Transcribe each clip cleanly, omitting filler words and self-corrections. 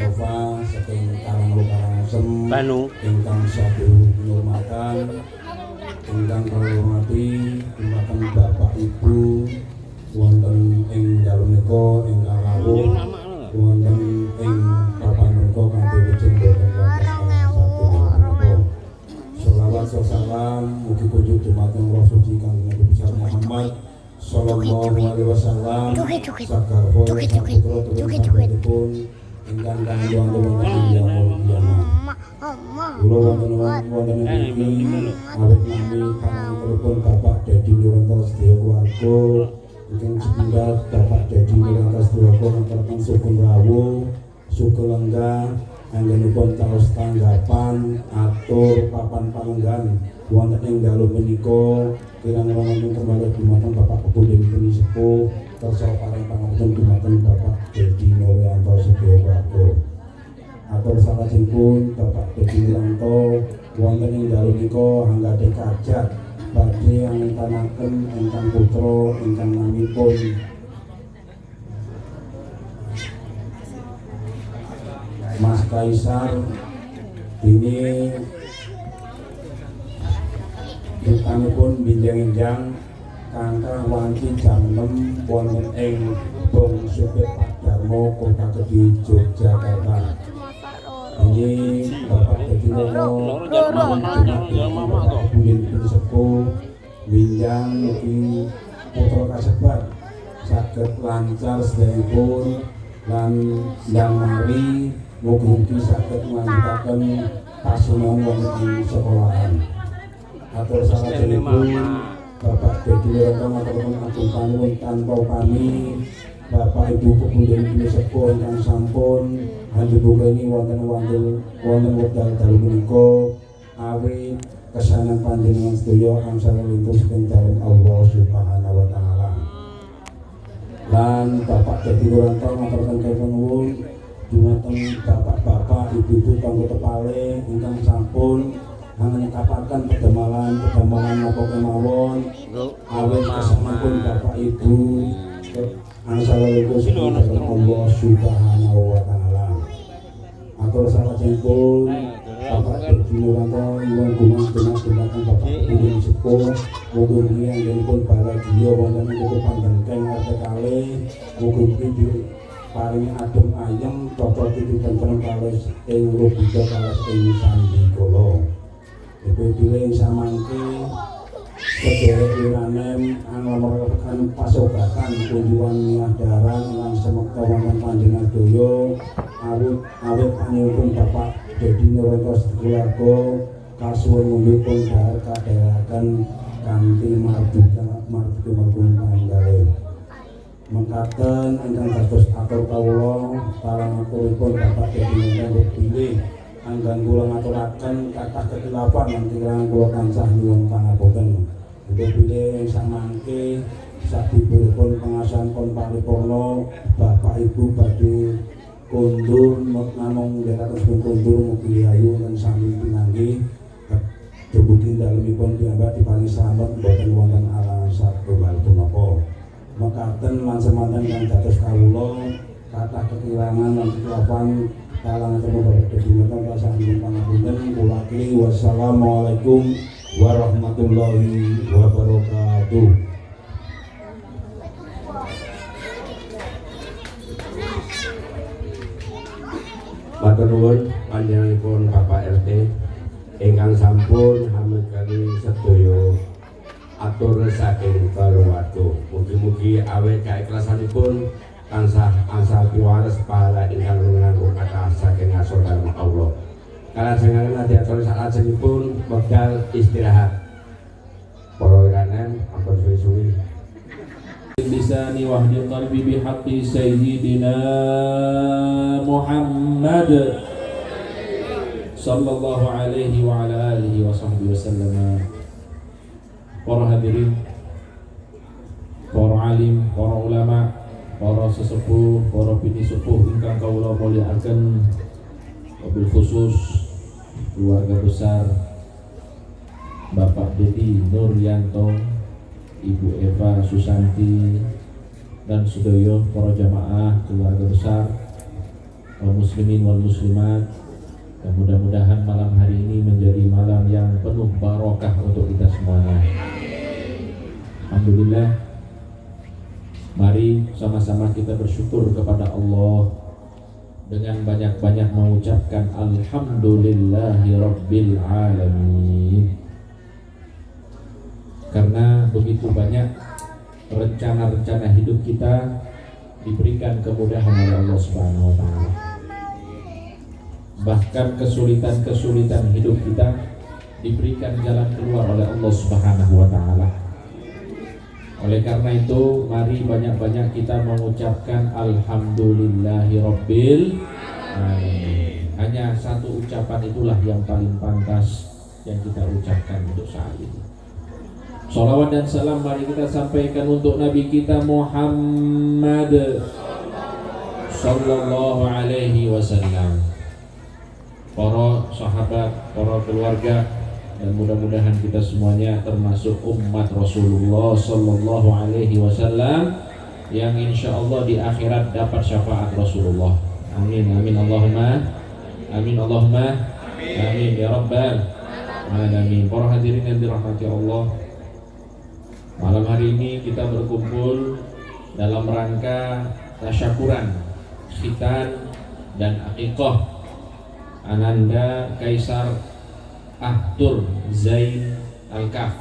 Mustafa saking Karangasem ingkang sabuh penghormatan ingkang kula hormati dumateng Bapak Ibu wonten ing dalem menika ingkang rawuh wonten ing papan menika kanthi wijing boten wonten satu menika. Sholawat salam mugi kunjuk dumateng Roh suci Kanjeng Nabi besar Muhammad sallallahu alaihi wasallam sakar putra turun ingkang kangge wonten ing kula wonten iki awit nami pangaturipun Bapak Dedi Nuranto sedaya keluarga ingkang setunggal Bapak Dedi Nuranto sedaya ngaturaken sugeng rawuh sugeng lenggah anggenipun taos tanggapan atur papan panenggan wonten ing dalu menika kirang wonten kembali dumateng Bapak Kepundhen Peni Sepuh kersa paring pangapunten dumateng Bapak Dedi Nuranto sedaya keluarga. Atur salajengipun Bapak Dedi Nuranto wonten ing dalu menika anggadhe kajat badhe angkanaken ingkang putra ingkang namipun Mas Kaisar ini ditanipun binjang-injang kangkang wanci jam 6 wonten ing Bong Supit Pak Darmo Kota Kediri Yogyakarta. Ini Bapak Dedi Nuranto Bapak Kepundhen Peni Sepuh binjang mugi putra kasebat saged lancar sedayapun lan ndang mari mugi saged nglanjutaken pasunan wonten ing sekolahan. Atur salajengipun Bapak Dedi Nuranto ngaturaken agung panuwun tanpa pami Bapak Ibu Kepundhen Peni Sepuh ingkang sampun handhebukeni wonten wekdal dalu menika awit kesanan panjenengan sedaya angsal lintus ing dalem Allah Subhanahu wa taala. Lan Bapak Dedi Nuranto ngaturaken panuwun dumateng bapak-bapak, ibu-ibu kanggo tepale ingkang sampun ngakapaken pedamalan napa kemawon awit kesampun Bapak Ibu angsal lintus ing dalem Allah Subhanahu wa taala. Atur salajengipun Bapak Dedi Nuranto nyuwun gumantung dumateng Bapak Kepundhen Sepuh mugi anggenipun bahagia wonten ing kehidupan bengkeng arte kalih mugi paring adem ayem tata titipan kalos ing rubida kalos ing sandi kula. Dipilih samangke sedherek wiranem anglamuraken pasogatan kunjungan nyadaran lan semekta wonten panjenengan sedaya awit panjenengan Bapak Dedi Nuranto keluarga kasuwun mumpun dahar kadharaken kanthi marduka pangalih. Mengkaten ingkang dados atur kawula parangaturipun Bapak Dedi Nuranto pilih anggan kula ngaturaken kathah kekhilafan lan kirang kula tansah nyuwun pangapunten. Pilih samangke sadipun pengasahan pun paripurna Bapak Ibu badhe kondur namung ndherekaken kondur mugi ayu lan sami pinanggih dumugi dalemipun piyambak diparingi slamet boten wonten alangan satunggal punapa. Mekaten lan semanten kang dados kawula kathah kekirangan lan kekhilafan kalangan Bapak Dedi Nuranto sampun pangapunten kula akhiri. Wassalamualaikum warahmatullahi wabarakatuh. Matur nuwun panjenenganipun Bapak RT ingkang sampun hamekani sedaya atur saking keluarga. Mugi-mugi awit kaikhlasanipun tansah angsal piwares pahala ingkang nganggo kathah saking ngarsa dalem Allah. Kalajengan diatur salajengipun wekdal istirahat. Para wiranem ampun suwi-suwi. Bisani wahdi qalbi bihaqqi sayyidina Muhammad sallallahu alaihi wa ala alihi wa sahbihi wasallam. Para hadirin, para alim, para ulama, para sesepuh, para bini sepuh ingkang kawula mulyakaken, wabil khusus keluarga besar Bapak Dedi Nuranto, Ibu Eva Susanti, dan sedaya para jamaah keluarga besar kaum muslimin wal muslimat. Dan mudah-mudahan malam hari ini menjadi malam yang penuh barokah untuk kita semuanya. Alhamdulillah. Mari sama-sama kita bersyukur kepada Allah dengan banyak-banyak mengucapkan Alhamdulillahi Rabbil Alamin. Karena begitu banyak rencana-rencana hidup kita diberikan kemudahan oleh Allah Subhanahu wa Ta'ala. Bahkan kesulitan-kesulitan hidup kita diberikan jalan keluar oleh Allah Subhanahu wa Ta'ala. Oleh karena itu, mari banyak-banyak kita mengucapkan Alhamdulillahi Rabbil Alamin. Hanya satu ucapan itulah yang paling pantas yang kita ucapkan untuk saat ini. Shalawat dan salam mari kita sampaikan untuk Nabi kita Muhammad Sallallahu Alaihi Wasallam, para sahabat, para keluarga, dan mudah-mudahan kita semuanya termasuk umat Rasulullah Sallallahu Alaihi Wasallam yang insya Allah di akhirat dapat syafaat Rasulullah. Amin, amin, Allahumma, amin, Allahumma, amin ya Rabbal Alamin. Para hadirin yang dirahmati Allah, malam hari ini kita berkumpul dalam rangka tasyakuran khitan dan akikah Ananda Kaisar Ahtur Zain Al-Kaf,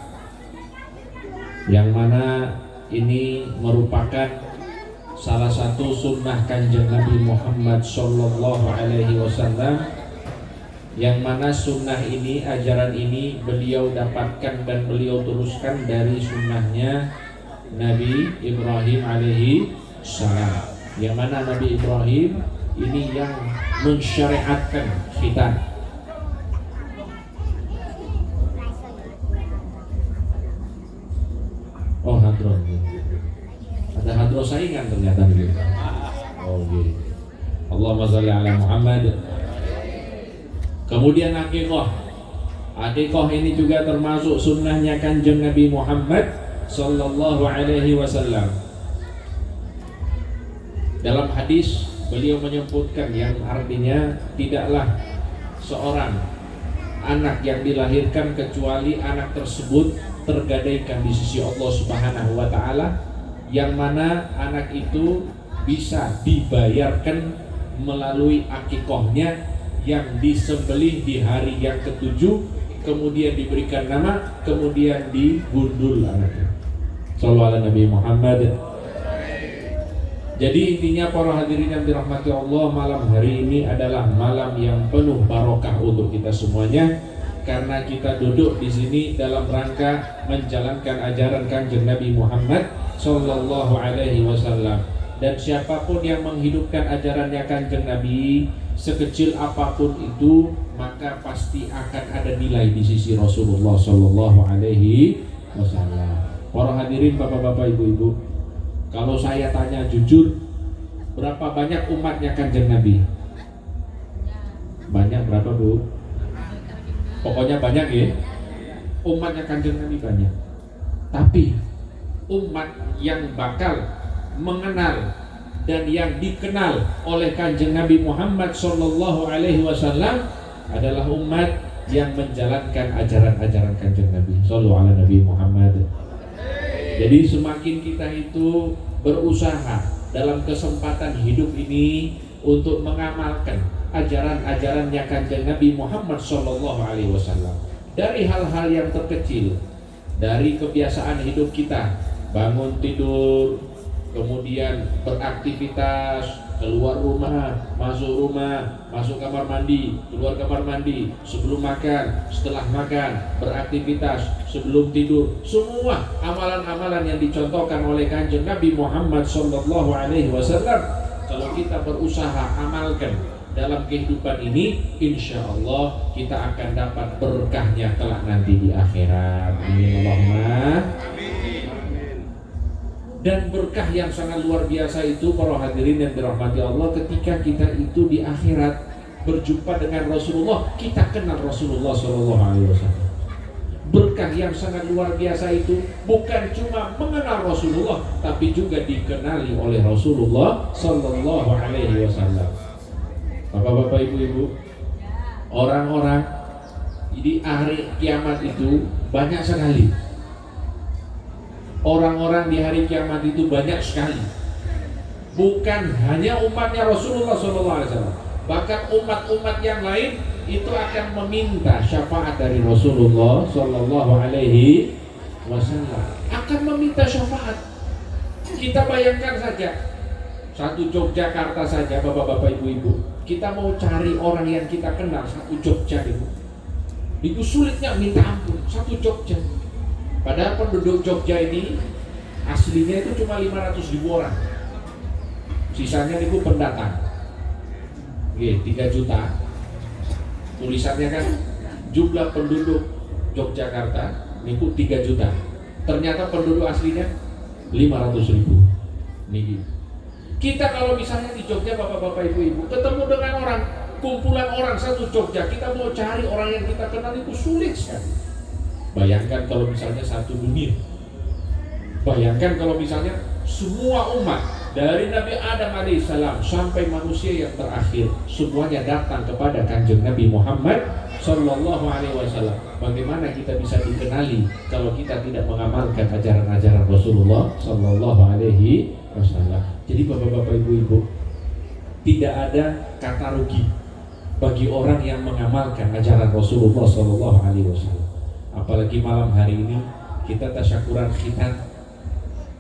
yang mana ini merupakan salah satu sunnah kanjeng Nabi Muhammad Sallallahu Alaihi Wasallam, yang mana sunnah ini, ajaran ini beliau dapatkan dan beliau teruskan dari sunnahnya Nabi Ibrahim alaihi salam, yang mana Nabi Ibrahim ini yang mensyariatkan khitan. Oh, hadron. Ada hadron saingan ternyata gitu. Oh gitu. Allahumma shalli ala Muhammad. Kemudian akikah. Akikah ini juga termasuk sunnahnya kanjeng Nabi Muhammad Sallallahu Alaihi Wasallam. Dalam hadis beliau menyebutkan yang artinya tidaklah seorang anak yang dilahirkan kecuali anak tersebut tergadaikan di sisi Allah Subhanahu wa Ta'ala, yang mana anak itu bisa dibayarkan melalui akikahnya yang disembelih di hari yang ketujuh, kemudian diberikan nama, kemudian digundul anaknya. Shallallahu ala Nabi Muhammad. Jadi intinya para hadirin yang dirahmati Allah, malam hari ini adalah malam yang penuh barokah untuk kita semuanya, karena kita duduk di sini dalam rangka menjalankan ajaran kanjeng Nabi Muhammad Sallallahu Alaihi Wasallam. Dan siapapun yang menghidupkan ajarannya kanjeng Nabi, sekecil apapun itu, maka pasti akan ada nilai di sisi Rasulullah Sallallahu Alaihi Wasallam. Para hadirin, bapak-bapak, ibu-ibu, kalau saya tanya jujur, berapa banyak umatnya kanjeng Nabi? Banyak berapa, Bu? Pokoknya banyak ya. Umatnya kanjeng Nabi banyak. Tapi umat yang bakal mengenal dan yang dikenal oleh kanjeng Nabi Muhammad Sallallahu Alaihi Wasallam adalah umat yang menjalankan ajaran-ajaran kanjeng Nabi Sallallahu Alaihi Nabi Muhammad. Jadi semakin kita itu berusaha dalam kesempatan hidup ini untuk mengamalkan ajaran-ajarannya kanjeng Nabi Muhammad Sallallahu Alaihi Wasallam, dari hal-hal yang terkecil, dari kebiasaan hidup kita, bangun tidur, kemudian beraktivitas, keluar rumah, masuk kamar mandi, keluar kamar mandi, sebelum makan, setelah makan, beraktivitas, sebelum tidur, semua amalan-amalan yang dicontohkan oleh kanjeng Nabi Muhammad Sallallahu Alaihi Wasallam, kalau kita berusaha amalkan dalam kehidupan ini, insya Allah kita akan dapat berkahnya kelak nanti di akhirat. Amin Allahumma. Dan berkah yang sangat luar biasa itu, para hadirin yang dirahmati Allah, ketika kita itu di akhirat berjumpa dengan Rasulullah, kita kenal Rasulullah Sallallahu Alaihi Wasallam. Berkah yang sangat luar biasa itu bukan cuma mengenal Rasulullah, tapi juga dikenali oleh Rasulullah Sallallahu Alaihi Wasallam. Bapak-bapak, ibu-ibu, orang-orang di hari kiamat itu banyak sekali. Orang-orang di hari kiamat itu banyak sekali. Bukan hanya umatnya Rasulullah SAW, bahkan umat-umat yang lain itu akan meminta syafaat dari Rasulullah SAW. Akan meminta syafaat. Kita bayangkan saja, satu Yogyakarta saja, bapak-bapak, ibu-ibu, kita mau cari orang yang kita kenal, satu Jogja itu sulitnya minta ampun, satu Jogja. Padahal penduduk Jogja ini aslinya itu cuma 500.000 orang. Sisanya itu pendatang. 3 juta. Tulisannya kan jumlah penduduk Yogyakarta itu 3 juta. Ternyata penduduk aslinya 500.000. Nih. Kita kalau misalnya di Jogja, bapak-bapak, ibu-ibu, ketemu dengan orang, kumpulan orang satu Jogja, kita mau cari orang yang kita kenal itu sulit sekali. Bayangkan kalau misalnya satu dunia. Bayangkan kalau misalnya semua umat dari Nabi Adam alaihissalam sampai manusia yang terakhir semuanya datang kepada Kanjeng Nabi Muhammad sallallahu alaihi wasallam. Bagaimana kita bisa dikenali kalau kita tidak mengamalkan ajaran-ajaran Rasulullah sallallahu alaihi wasallam? Jadi bapak-bapak, ibu-ibu, tidak ada kata rugi bagi orang yang mengamalkan ajaran Rasulullah sallallahu alaihi wasallam. Apalagi malam hari ini kita tasyakuran khitan,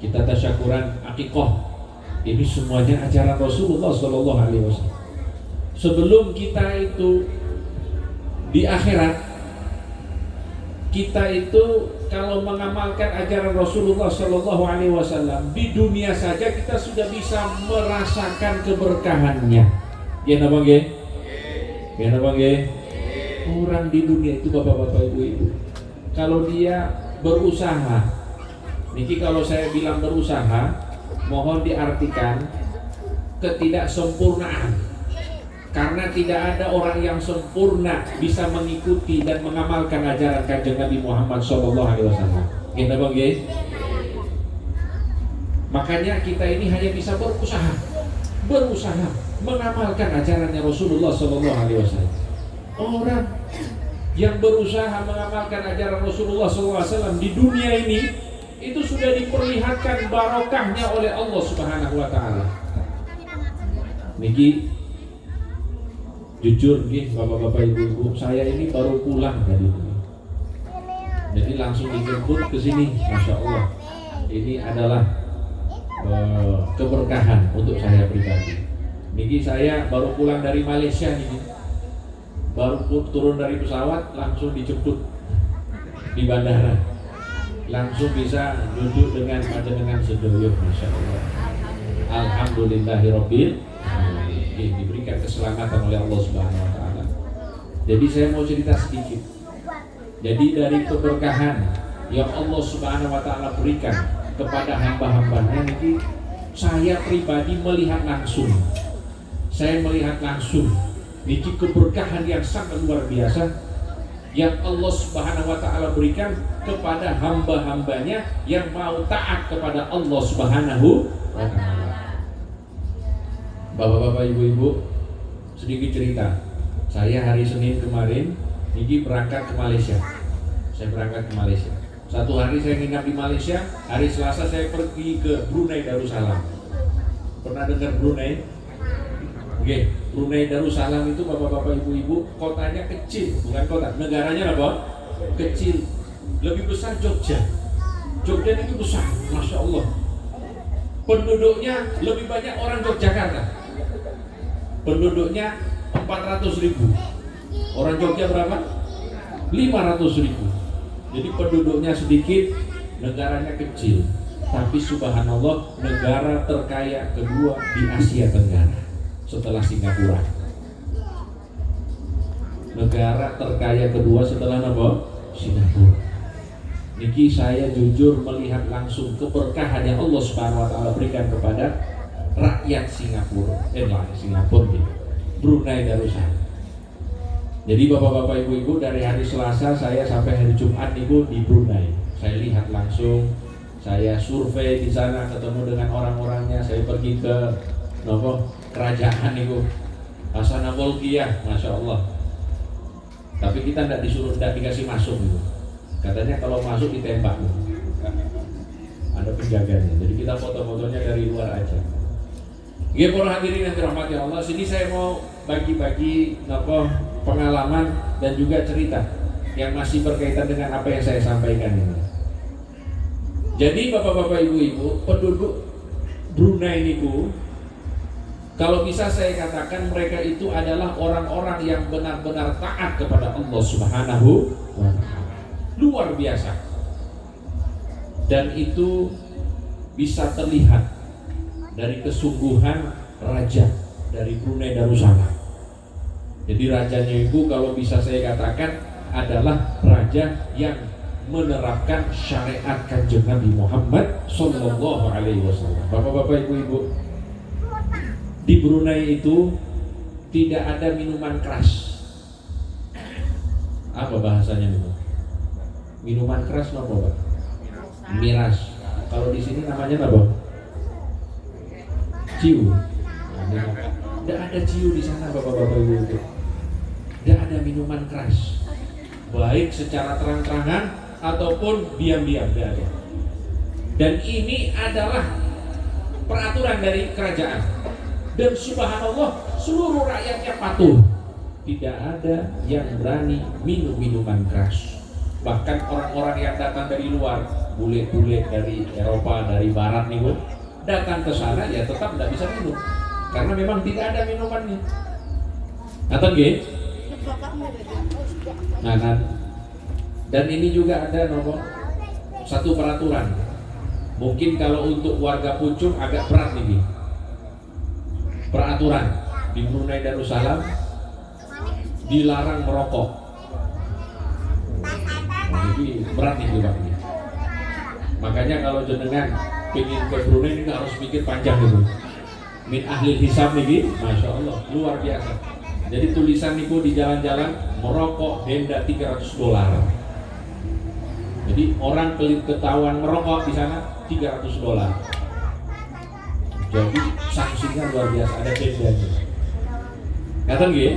kita tasyakuran akikoh. Ini semuanya ajaran Rasulullah sallallahu alaihi wasallam. Sebelum kita itu di akhirat, kita itu kalau mengamalkan ajaran Rasulullah sallallahu alaihi wasallam, di dunia saja kita sudah bisa merasakan keberkahannya. Ya napa nggih? Ya napa nggih? Orang di dunia itu bapak-bapak, ibu-ibu, kalau dia berusaha, niki kalau saya bilang berusaha, mohon diartikan ketidaksempurnaan. Karena tidak ada orang yang sempurna bisa mengikuti dan mengamalkan ajaran Kanjeng Nabi Muhammad SAW. Gitu bang, ya? Makanya kita ini hanya bisa berusaha mengamalkan ajarannya Rasulullah SAW. Orang yang berusaha mengamalkan ajaran Rasulullah SAW di dunia ini itu sudah diperlihatkan barokahnya oleh Allah Subhanahu wa Ta'ala. Niki jujur nih bapak-bapak, ibu-ibu, saya ini baru pulang dari ini. Jadi langsung dijemput ke sini, masya Allah. Ini adalah keberkahan untuk saya pribadi. Niki saya baru pulang dari Malaysia nih. Baru turun dari pesawat langsung dijemput di bandara, langsung bisa duduk dengan panjenengan sedoyo, masya Allah. Alhamdulillahirobbil alamin, diberikan keselamatan oleh Allah Subhanahu Wa Taala. Jadi saya mau cerita sedikit. Jadi dari keberkahan yang Allah Subhanahu Wa Taala berikan kepada hamba-hambanya ini, saya pribadi melihat langsung. Saya melihat langsung. Ini keberkahan yang sangat luar biasa yang Allah Subhanahu wa Ta'ala berikan kepada hamba-hambanya yang mau taat kepada Allah Subhanahu wa Ta'ala. Bapak-bapak, ibu-ibu, sedikit cerita. Saya hari Senin kemarin ini berangkat ke Malaysia. Saya berangkat ke Malaysia. Satu hari saya nginap di Malaysia, hari Selasa saya pergi ke Brunei Darussalam. Pernah dengar Brunei? Oke, Brunei Darussalam itu bapak-bapak, ibu-ibu, kotanya kecil, bukan kota, negaranya apa? Kecil, lebih besar Jogja. Jogja itu besar, masya Allah. Penduduknya lebih banyak orang Yogyakarta. Penduduknya 400.000. Orang Jogja berapa? 500.000. Jadi penduduknya sedikit, negaranya kecil. Tapi subhanallah, negara terkaya kedua di Asia Tenggara setelah Singapura. Negara terkaya kedua setelah apa? Singapura. Niki saya jujur melihat langsung keberkahan yang Allah Subhanahu wa Ta'ala berikan kepada rakyat Singapura. Singapura gitu. Brunei Darussalam. Jadi bapak-bapak, ibu-ibu, dari hari Selasa saya sampai hari Jumat niku di Brunei. Saya lihat langsung, saya survei di sana, ketemu dengan orang-orangnya, saya pergi ke kerajaan itu. Hasanah Bolkiah, Masya Allah. Tapi kita tidak dikasih masuk gitu. Katanya kalau masuk ditembak gitu. Ada penjaganya. Jadi kita foto-fotonya dari luar aja. Ya para hadirin yang dirahmati Allah, sini saya mau bagi-bagi pengalaman dan juga cerita yang masih berkaitan dengan apa yang saya sampaikan ini. Jadi bapak-bapak, ibu-ibu, penduduk Brunei itu, kalau bisa saya katakan mereka itu adalah orang-orang yang benar-benar taat kepada Allah Subhanahu wa Ta'ala. Luar biasa. Dan itu bisa terlihat dari kesungguhan raja dari Brunei Darussalam. Jadi rajanya itu kalau bisa saya katakan adalah raja yang menerapkan syariat Kanjeng Nabi Muhammad Sallallahu Alaihi Wasallam. Bapak-bapak, ibu-ibu, di Brunei itu tidak ada minuman keras. Apa bahasanya itu? Minuman keras apa, Pak? Miras. Kalau di sini namanya apa? Ciu. Tidak ada ciu di sana, bapak-bapak, ibu-ibu. Tidak ada minuman keras, baik secara terang-terangan ataupun diam-diam, tidak ada. Dan ini adalah peraturan dari kerajaan. Dan subhanallah, seluruh rakyatnya patuh. Tidak ada yang berani minum minuman keras. Bahkan orang-orang yang datang dari luar, bule-bule dari Eropa, dari Barat nih, Bu, datang ke sana ya tetap tidak bisa minum, karena memang tidak ada minumannya. Atau nggih? Nah, dan ini juga ada satu peraturan. Mungkin kalau untuk warga Pucung agak berat nih. Peraturan di Brunei Darussalam dilarang merokok. Jadi berat nih Pak. Makanya kalau jenengan pengen ke Brunei ini harus mikir panjang dulu. Min ahli hisab nih, Masya Allah, luar biasa. Jadi tulisan niku di jalan-jalan, merokok denda $300. Jadi orang ketahuan merokok di sana $300. Jadi sanksinya luar biasa, ada dendanya. Kata nggih?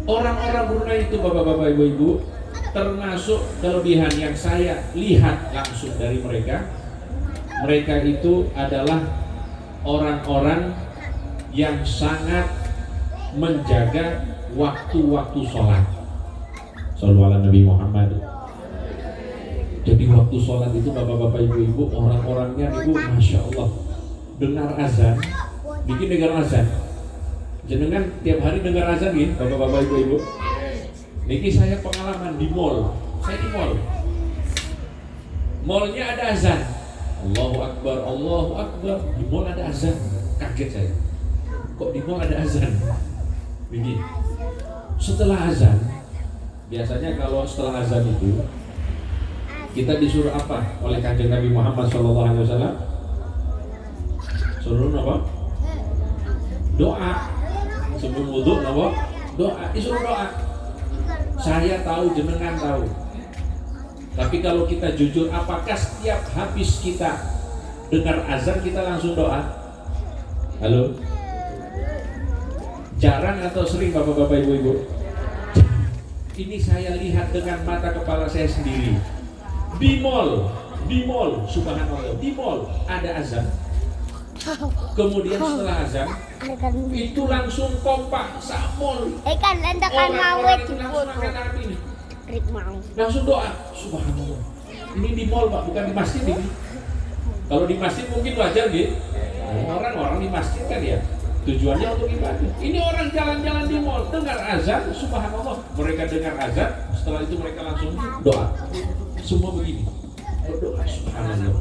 Orang-orang Brunei itu bapak-bapak, ibu-ibu, termasuk kelebihan yang saya lihat langsung dari mereka. Mereka itu adalah orang-orang yang sangat menjaga waktu-waktu sholat. Shallallahu ala Nabi Muhammad. Jadi waktu sholat itu bapak-bapak, ibu-ibu, orang-orangnya itu Masya Allah, dengar azan, bikin dengar azan. Jenengan tiap hari dengar azan gitu, bapak-bapak, ibu-ibu. Niki saya pengalaman di mall. Saya di mall. Mallnya ada azan. Allahu Akbar, Allahu Akbar. Di mall ada azan. Kaget saya. Kok di mall ada azan? Begini. Setelah azan, biasanya kalau setelah azan itu kita disuruh apa oleh Kanjeng Nabi Muhammad SAW? Suruh apa? Doa. Sebelum wudhu apa? Doa. Disuruh doa. Saya tahu, jenengan tahu. Tapi kalau kita jujur, apakah setiap habis kita dengar azan kita langsung doa? Halo? Jarang atau sering bapak-bapak, ibu-ibu? Ini saya lihat dengan mata kepala saya sendiri. Di mall, subhanallah, di mall ada azan. Kemudian setelah azan itu langsung kompak samol. Orang-orang itu langsung angkat tangan ini. Langsung doa, subhanallah. Ini di mall Pak, bukan di masjid ini. Kalau di masjid mungkin wajar gitu. Orang-orang di masjid kan ya tujuannya untuk ibadah. Ini orang jalan-jalan di mall, dengar azan, subhanallah. Mereka dengar azan, setelah itu mereka langsung doa. Semua begini, berdoa, subhanallah.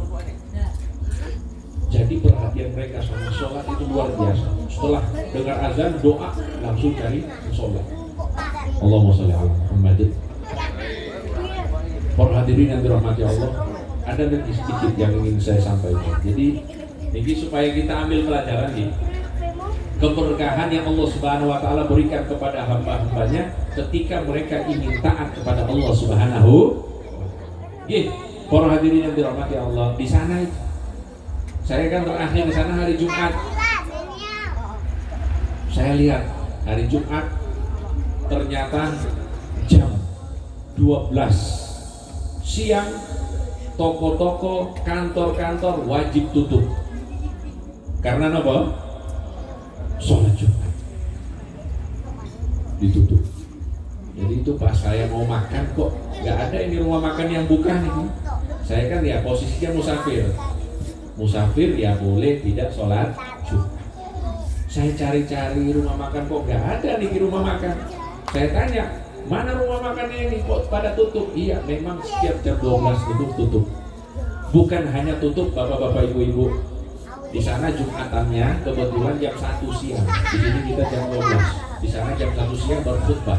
Jadi perhatian mereka sama sholat itu luar biasa. Setelah dengar azan, doa, langsung cari sholat. Allahumma sholli ala Muhammad. Para hadirin yang dirahmati Allah, ada lagi sedikit yang ingin saya sampaikan. Jadi ini supaya kita ambil pelajaran nih, keberkahan yang Allah Subhanahu Wa Taala berikan kepada hamba-hambanya ketika mereka ingin taat kepada Allah Subhanahu. Para hadirin yang dirahmati Allah, di sana saya kan terakhir di sana hari Jumat. Saya saya lihat hari Jumat ternyata jam 12 siang toko-toko, kantor-kantor wajib tutup. Karena apa? Sholat Jumat ditutup. Jadi itu pas saya mau makan kok nggak ada ini rumah makan yang buka nih. Saya kan ya posisinya musafir ya boleh tidak sholat Jumat. Saya cari-cari rumah makan kok nggak ada nih di rumah makan. Saya tanya, mana rumah makannya ini kok pada tutup? Iya, memang setiap jam 12 itu tutup. Bukan hanya tutup bapak-bapak ibu-ibu. Di sana Jumatannya kebetulan jam 1 siang. Di sini kita jam 12. Di sana jam 1 siang baru khutbah.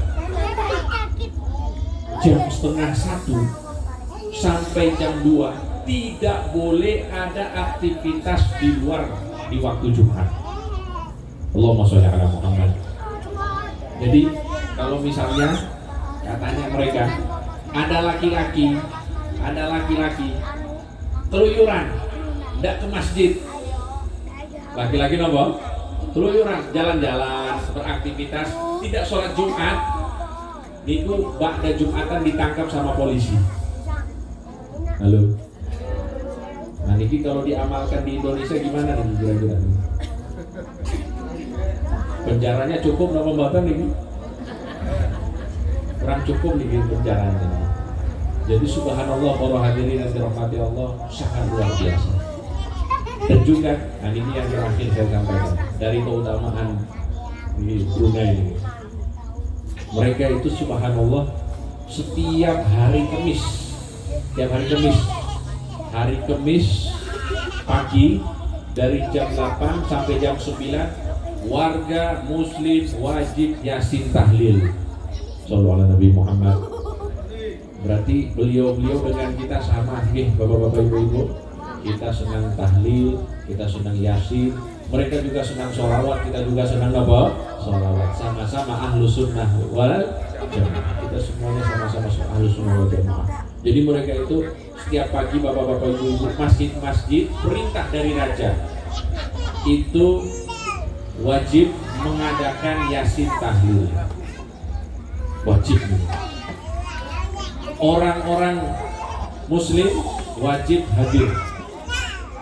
Jam setengah 1 sampai jam 2 tidak boleh ada aktivitas di luar di waktu Jumat. Allahumma sholli ala Muhammad. Jadi kalau misalnya katanya mereka ada laki-laki keluyuran tidak ke masjid, laki-laki nopo keluyuran jalan-jalan beraktivitas tidak sholat Jumat, niku ba'da Jumatan ditangkap sama polisi. Halo, nah niki kalau diamalkan di Indonesia gimana nih kira-kira? Penjaranya cukup nopo mboten niki? Kurang cukup nih penjaranya. Jadi subhanallah para hadirin yang dirahmati Allah, sangat luar biasa. Dan juga, nah ini yang terakhir saya sampaikan dari keutamaan di Brunei ini. Mereka itu subhanallah setiap hari Kamis pagi dari jam 8 sampai jam 9 warga muslim wajib yasin tahlil. Sallallahu alaihi Nabi Muhammad. Berarti beliau-beliau dengan kita sama nih bapak-bapak ibu-ibu. Kita senang tahlil, kita senang yasin. Mereka juga senang sholawat, kita juga senang apa? Sholawat. Sama-sama ahlu sunnah wal jamaah. Kita semuanya sama-sama ahlu sunnah wal jamaah. Jadi mereka itu setiap pagi bapak-bapak ibu-ibu masjid-masjid perintah dari raja itu wajib mengadakan yasin tahlil. Wajib. Orang-orang muslim wajib hadir.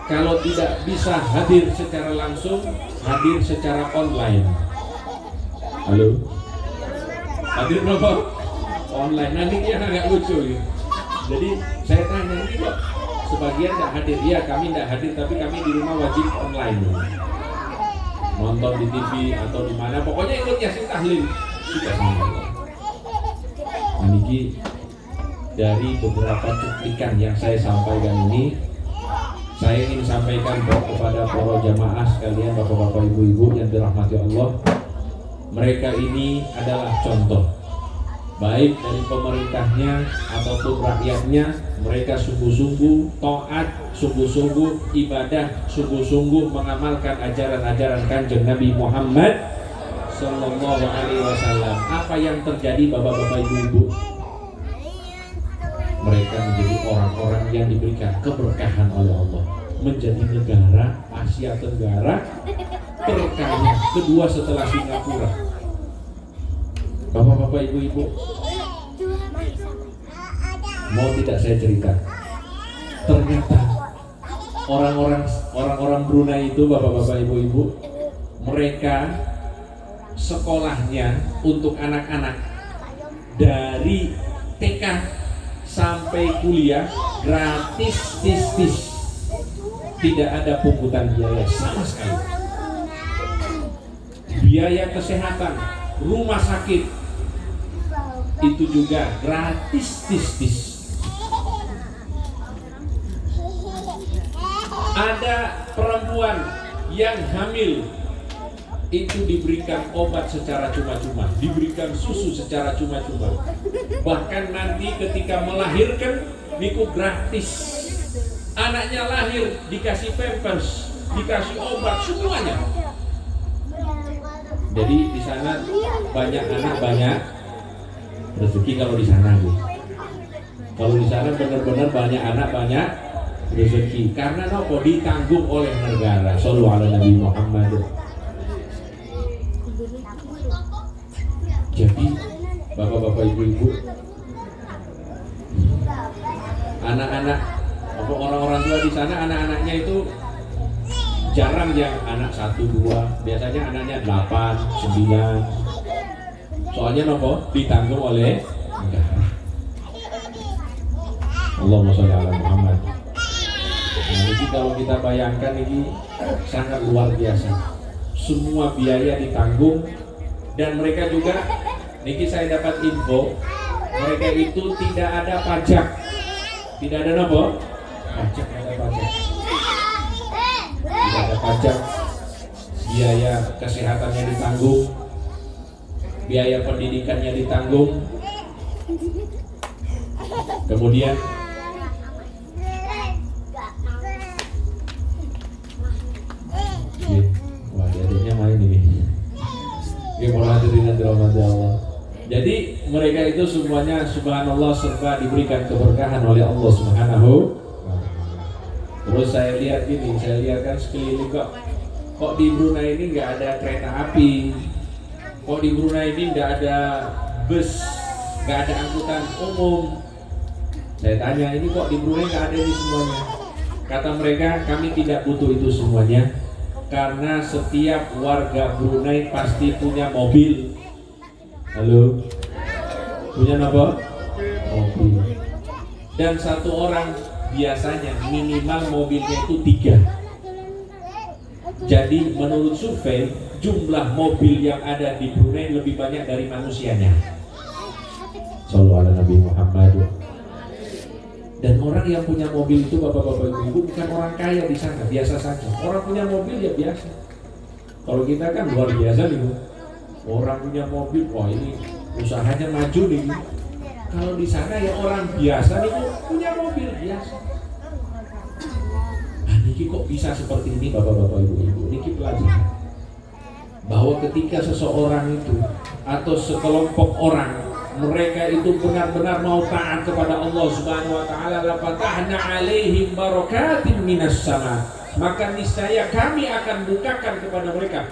Kalau tidak bisa hadir secara langsung, hadir secara online. Halo? Hadir berapa? Online. Nanti dia agak lucu ya. Jadi saya tanya ini kok sebagian tidak hadir. Iya kami tidak hadir, tapi kami di rumah wajib online. Nonton di TV atau di mana, pokoknya ikut yasin tahlil. Ini dari beberapa cuplikan yang saya sampaikan ini, saya ingin sampaikan kepada para jamaah sekalian, bapak-bapak, ibu-ibu yang dirahmati Allah. Mereka ini adalah contoh, baik dari pemerintahnya ataupun rakyatnya. Mereka sungguh-sungguh taat, sungguh-sungguh ibadah, sungguh-sungguh mengamalkan ajaran-ajaran Kanjeng Nabi Muhammad Sallallahu Alaihi Wasallam. Apa yang terjadi bapak-bapak, ibu-ibu? Mereka menjadi orang-orang yang diberikan keberkahan oleh Allah, menjadi negara Asia Tenggara terkaya kedua setelah Singapura. Bapak-bapak, ibu-ibu, mau tidak saya cerita, ternyata orang-orang Brunei itu, bapak-bapak, ibu-ibu, mereka sekolahnya untuk anak-anak dari TK sampai kuliah gratis, tidak ada pungutan biaya sama sekali. Biaya kesehatan, rumah sakit itu juga gratis. Ada perempuan yang hamil itu diberikan obat secara cuma-cuma, diberikan susu secara cuma-cuma. Bahkan nanti ketika melahirkan niku gratis. Anaknya lahir dikasih pampers, dikasih obat, semuanya. Jadi di sana banyak anak, banyak rezeki kalau di sana. Kalau di sana benar-benar banyak anak, banyak rezeki. Karena nopo ditanggung oleh negara. Sallallahu alaihi Nabi Muhammad. Jadi bapak-bapak ibu-ibu, anak-anak apa orang-orang tua di sana, anak-anaknya itu jarang yang anak 1, 2, biasanya anaknya 8, 9. Soalnya nopo ditanggung oleh negara. Allahumma sholli ala Muhammad. Nah, ini kalau kita bayangkan ini sangat luar biasa. Semua biaya ditanggung dan mereka juga, niki saya dapat info, mereka itu tidak ada pajak. Tidak ada apa? Pajak, tidak ada pajak. Tidak ada pajak. Biaya kesehatannya ditanggung, biaya pendidikannya ditanggung. Kemudian wah, adiknya main ini. Gimana hadirin yang dirahmati Allah. Jadi mereka itu semuanya subhanallah serba diberikan keberkahan oleh Allah Subhanahu. Terus saya lihat gini, saya lihat kan sekeliling kok di Brunei ini nggak ada kereta api, kok di Brunei ini nggak ada bus, nggak ada angkutan umum. Saya tanya, ini kok di Brunei nggak ada ini semuanya? Kata mereka, kami tidak butuh itu semuanya, karena setiap warga Brunei pasti punya mobil. Halo, punya apa? Mobil. Dan satu orang biasanya minimal mobilnya itu 3. Jadi menurut survei, jumlah mobil yang ada di Brunei lebih banyak dari manusianya. Sallallahu alaihi Nabi Muhammad. Dan orang yang punya mobil itu bapak-bapak ibu bukan orang kaya di sana, biasa saja. Orang punya mobil ya biasa. Kalau kita kan luar biasa nih. Orang punya mobil, wah ini usahanya maju nih. Kalau di sana ya orang biasa nih punya mobil biasa. Nah, niki kok bisa seperti ini bapak-bapak ibu-ibu? Niki pelajaran bahwa ketika seseorang itu atau sekelompok orang mereka itu benar-benar mau taat kepada Allah Subhanahu wa taala, la fatahna alaihim barakatin minas sama, maka niscaya kami akan bukakan kepada mereka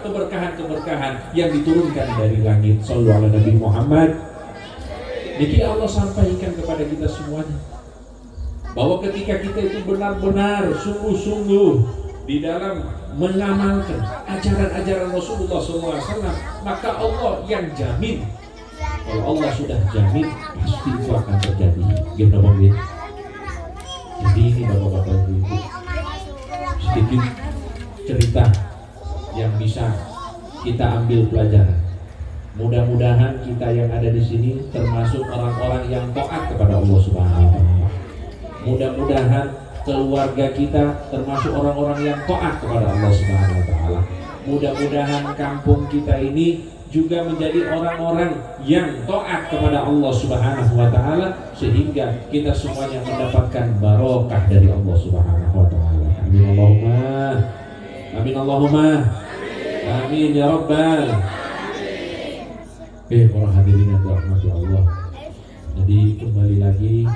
keberkahan-keberkahan yang diturunkan dari langit. Sallallahu alaihi Nabi Muhammad. Jadi Allah sampaikan kepada kita semuanya bahwa ketika kita itu benar-benar sungguh-sungguh di dalam mengamalkan ajaran-ajaran Rasulullah SAW, maka Allah yang jamin. Kalau Allah sudah jamin, pasti itu akan terjadi. Gitu Bang. Jadi ini bapak-bapak ibu, sedikit cerita yang bisa kita ambil pelajaran. Mudah-mudahan kita yang ada di sini termasuk orang-orang yang taat kepada Allah Subhanahu wa taala. Mudah-mudahan keluarga kita termasuk orang-orang yang taat kepada Allah Subhanahu wa taala. Mudah-mudahan kampung kita ini juga menjadi orang-orang yang taat kepada Allah Subhanahu wa taala sehingga kita semuanya mendapatkan barokah dari Allah Subhanahu wa taala. Amin Allahumma. Amin Allahumma. Amin ya rabbal. Para hadirin yang dirahmati Allah. Jadi kembali lagi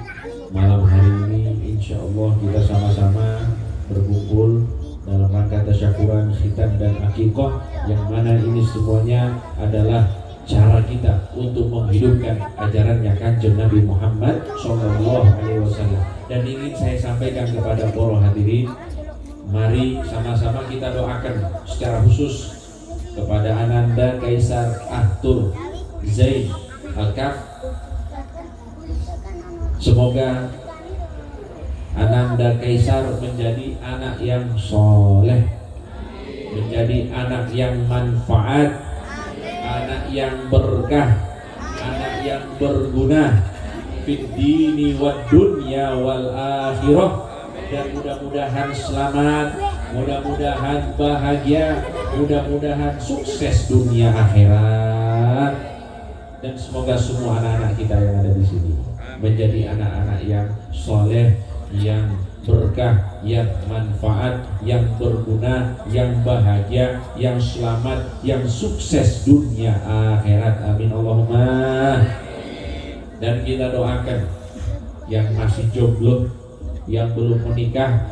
malam hari ini insya Allah kita sama-sama berkumpul dalam rangka tasyakuran khitan dan akikah, yang mana ini semuanya adalah cara kita untuk menghidupkan ajarannya Kanjeng Nabi Muhammad Sallallahu Alaihi Wasallam. Dan ingin saya sampaikan kepada para hadirin, mari sama-sama kita doakan secara khusus kepada Ananda Kaisar Arthur Zain Al-Kaf. Semoga Ananda Kaisar menjadi anak yang soleh, menjadi anak yang manfaat, anak yang berkah, anak yang berguna fid dini wad dunya wal akhirah, dan mudah-mudahan selamat, mudah-mudahan bahagia, mudah-mudahan sukses dunia akhirat. Dan semoga semua anak-anak kita yang ada di sini menjadi anak-anak yang soleh, yang berkah, yang manfaat, yang berguna, yang bahagia, yang selamat, yang sukses dunia akhirat. Amin Allahumma. Dan kita doakan yang masih jomblo, yang belum menikah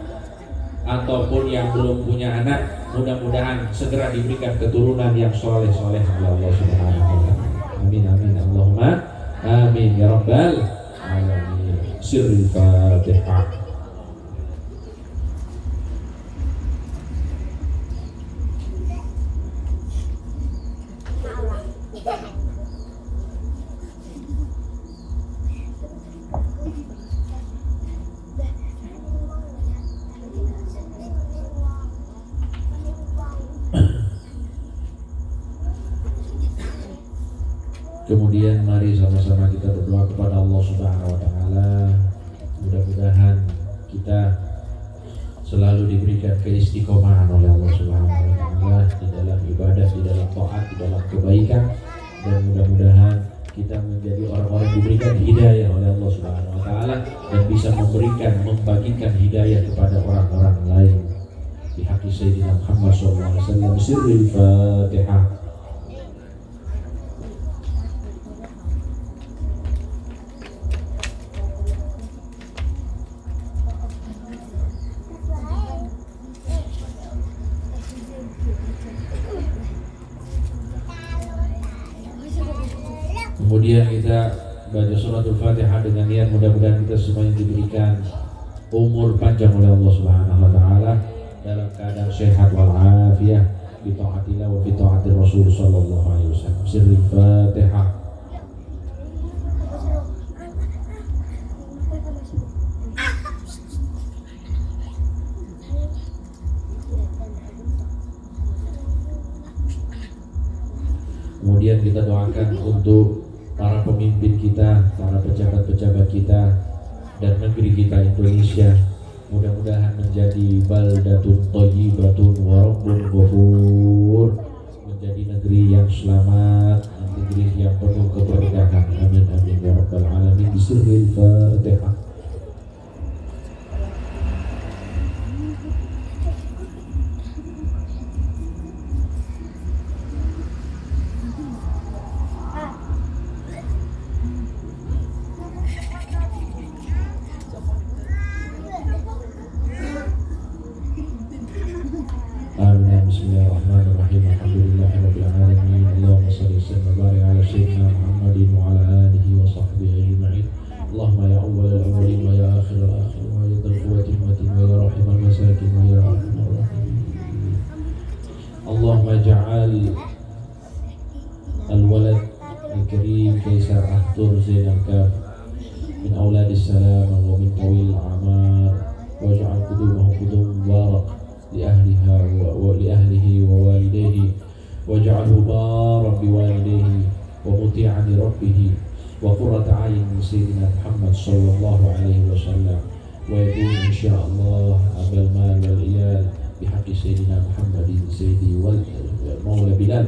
ataupun yang belum punya anak, mudah-mudahan segera diberikan keturunan yang soleh-soleh oleh Allah Subhanahu wa Ta'ala. Amin amin Allahumma amin ya rabbal alamin. Sirrul Fatihah. Kemudian mari sama-sama kita berdoa kepada Allah Subhanahu wa Ta'ala. Mudah-mudahan kita selalu diberikan keistiqomahan oleh Allah Subhanahu wa Ta'ala di dalam ibadah, di dalam taat, di dalam kebaikan, dan mudah-mudahan kita menjadi orang-orang yang diberikan hidayah oleh Allah Subhanahu wa Ta'ala dan bisa membagikan hidayah kepada orang-orang lain. Di haqi Sayyidina Muhammad SAW. Sirrul Fatihah. Kemudian kita baca suratul Fatihah dengan niat mudah-mudahan kita semuanya diberikan umur panjang oleh Allah Subhanahu wa Ta'ala dalam keadaan sehat wal afiyah bi taatillah wa bi taatir Rasul sallallahu alaihi wasallam. Sirrul Fatihah. Kemudian kita doakan untuk para pemimpin kita, para pejabat-pejabat kita, dan negeri kita Indonesia. Mudah-mudahan menjadi baldatun thayyibatun wa rabbun ghafur, menjadi negeri yang selamat, negeri yang penuh keberkahan. Amin amin ya rabbal alamin. Bismillahil Fatihah. Bismillahirrahmanirrahim. Alhamdulillahirabbil alamin. Allahumma shalli wa barik ala sayyidina Muhammadin wa ala alihi wa sahbihi ajma'in. Allahumma ya awwalal awwalin wa ya akhiral akhirin wa ya dzal quwwati matin wa ya rahimal masakin wa ya arhamar rahimin. Allahumma ja'al al-walad al-karim Kaisar Ahtur Zainal Kaf min auladis salam wa min tawil amar waj'al qudumahu qudum mubarak لأهلها ولأهله ووالديه واجعله بارا بوالديه ومطيعا لربه وقرة عين سيدنا محمد صلى الله عليه وسلم ويكون إن شاء الله أبا المال والعيال بحق سيدنا محمد سيدي والمولى بلال.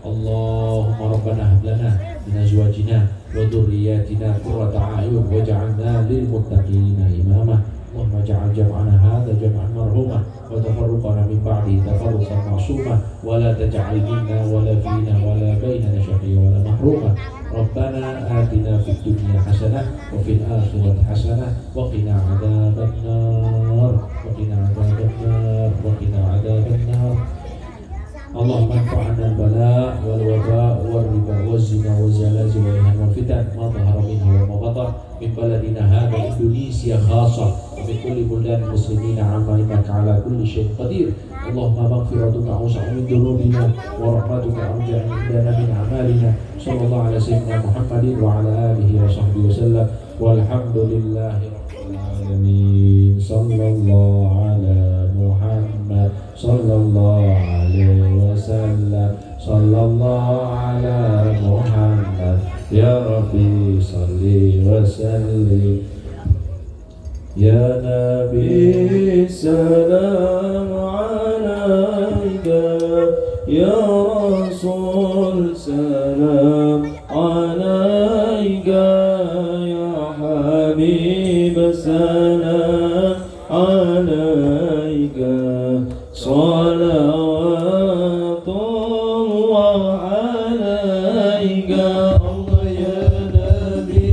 اللهم ربنا هب لنا من أزواجنا وذرياتنا قرة أعين واجعلنا للمتقين إماما. اللهم اجعل جمعنا هذا جمعا مرحوما وتفرقنا من بعده تفرقا معصوما ولا تجعل منا ولا فينا ولا بيننا شقيا ولا محروما. ربنا آتنا في الدنيا حسنة وفي الآخرة حسنة وقنا عذاب النار وقنا عذاب النار وقنا عذاب النار. اللهم انفعنا البلاء والوباء والربا والزنا والزلازل والإهانة والفتن ما ظهر منها وما بطن من بلدنا هذا إندونيسيا خاصة ومن كل بلدان المسلمين عما إنك على كل شيء قدير. اللهم مغفرتك أوسع من ذنوبنا ورحمتك أرجع عندنا من أعمالنا. صلى الله على سيدنا محمد وعلى آله وصحبه وسلم والحمد لله رب العالمين. صلى الله على محمد صلى الله عليه وسلم. صلى الله على محمد يا ربي صل وسلم. يا نبي سلام عليك يا رسول سلام عليك يا حبيب سلام عليك صلوات الله عليك. الله يا نبي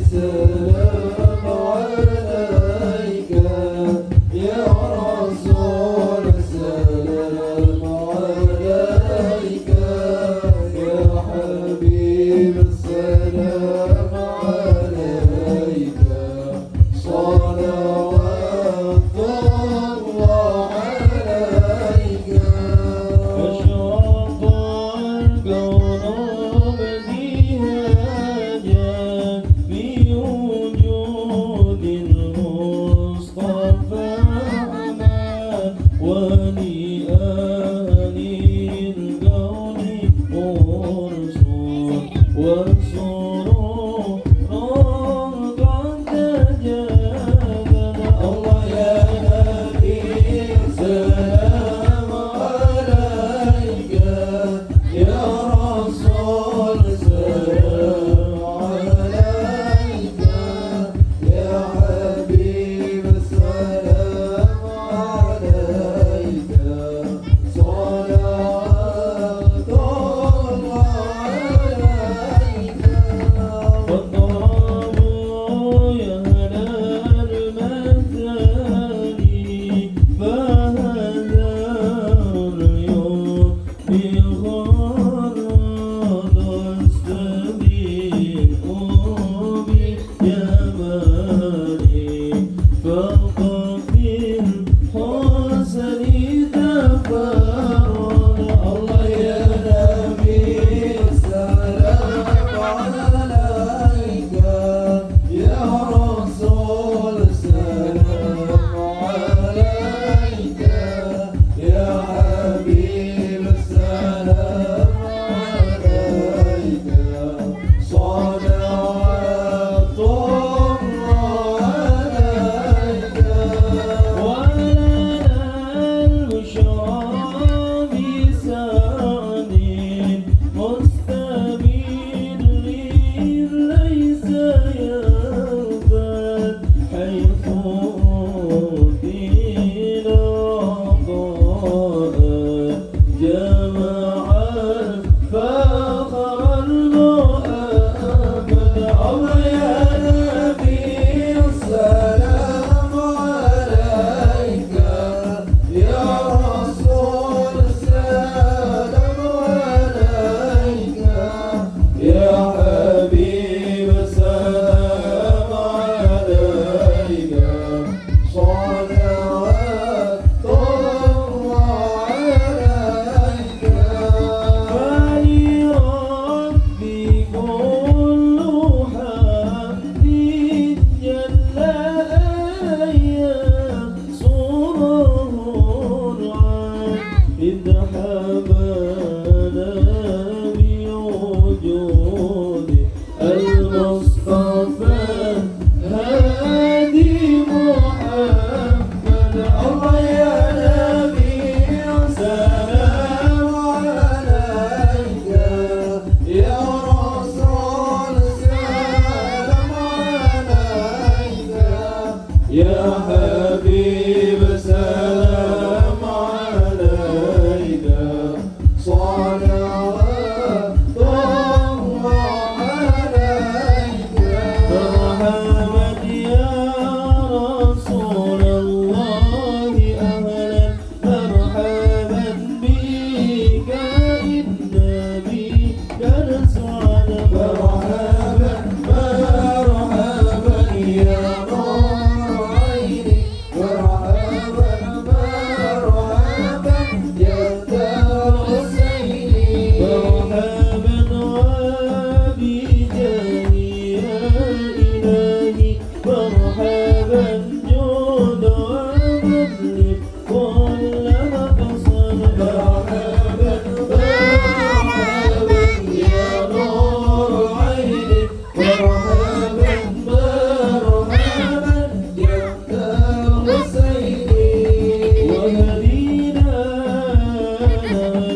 سلام عليك يا رسول سلام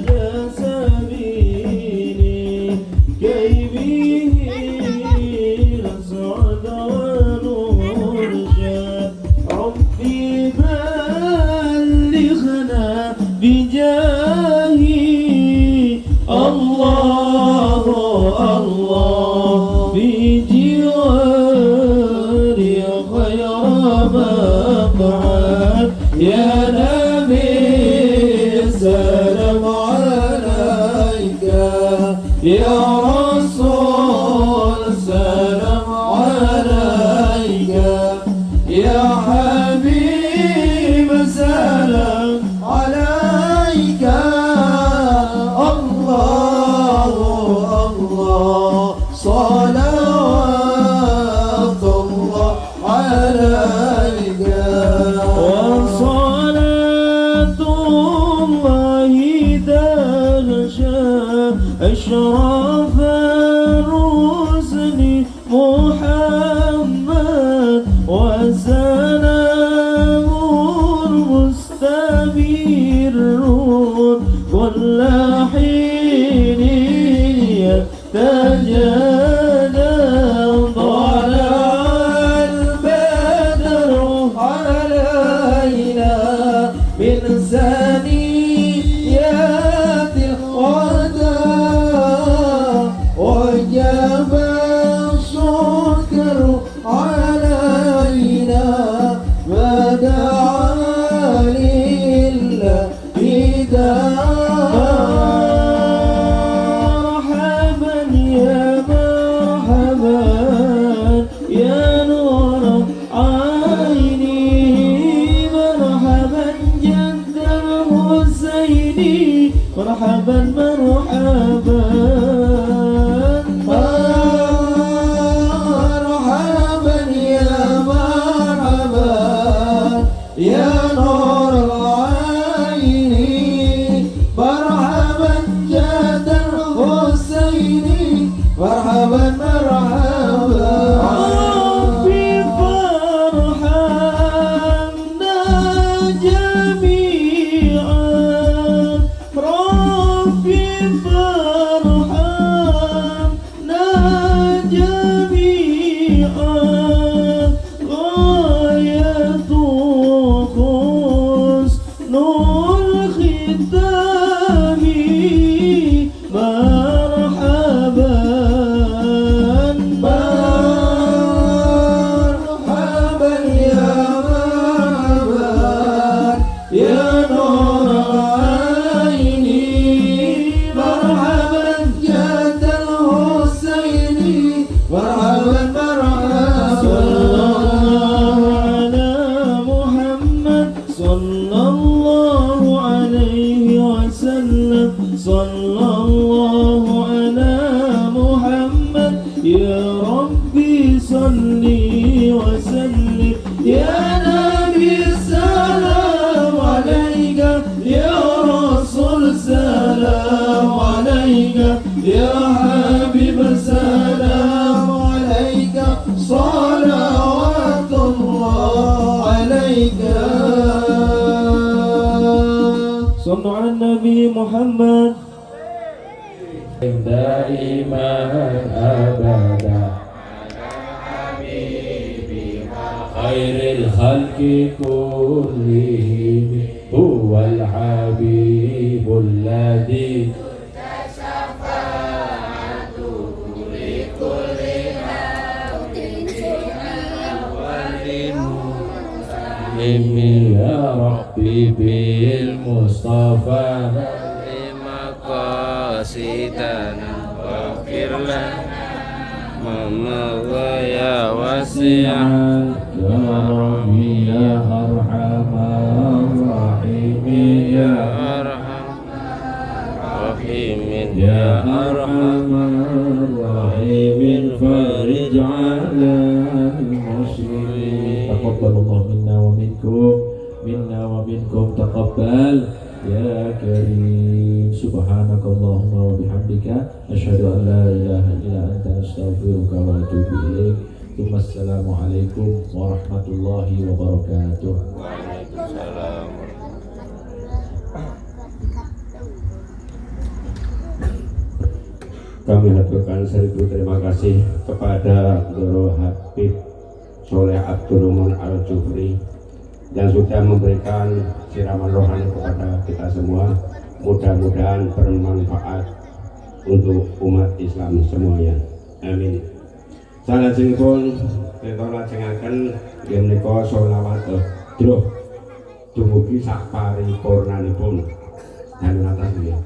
هدى سبيلي كي به نسعد ونرشد ربي بلغنا بجاهي الله الله بجواري خير مقعد يا نبي السلام عليك يا رسول السلام عليك يا حبيب السلام عليك الله الله صلوات الله عليك وصلاة الله تغشى أشرف الرسل محمد وسلام المستمر كل حين يتجلى طلع البدر علينا من ثنيات الوداع وجب الشكر علينا ودعا لله مرحبا يا مرحبا يا نور عيني مرحبا جد الحسيني مرحبا مرحبا مرحبا يا مرحبا يا نور العين مرحبا جد الحسيني مرحبا مرحبا ربي فارحمنا جميعا ربي فارحمنا جميعا غاية حسن الختام مرحبا مرحبا يا مرحبا يا نور العين مرحبا جد الحسيني مرحبا مرحبا صلى الله عليه وسلم صلى الله على محمد يا ربي صلي وسلم يا نبي السلام عليك يا رسول سلام عليك يا حبيب السلام عليك صلوات الله عليك صلوا على النبي محمد دائما أبدا خير الخلق كلهم هو الحبيب الذي يا ربي بالمصطفى مقاصدنا واغفر لنا ما مضى يا واسع يا ربي يا أرحم الراحمين يا أرحم الراحمين يا أرحم الراحمين فرج على المسلمين تقبل الله منا ومنكم تقبل يا كريم سبحانك اللهم وبحمدك أشهد أن لا إله إلا أنت نستغفرك ونتوب إليك ثم السلام عليكم ورحمة الله وبركاته. Waalaikumsalam. Kami haturkan seribu terima kasih kepada Doro Habib Soleh Abdurrahman Al-Jufri yang sudah memberikan siraman rohani kepada kita semua. Mudah-mudahan bermanfaat untuk umat Islam semuanya. Amin. Salajengipun kita lajengaken inggih menika sholawat druh dumugi sak paripurnanipun. Dan atas nggih.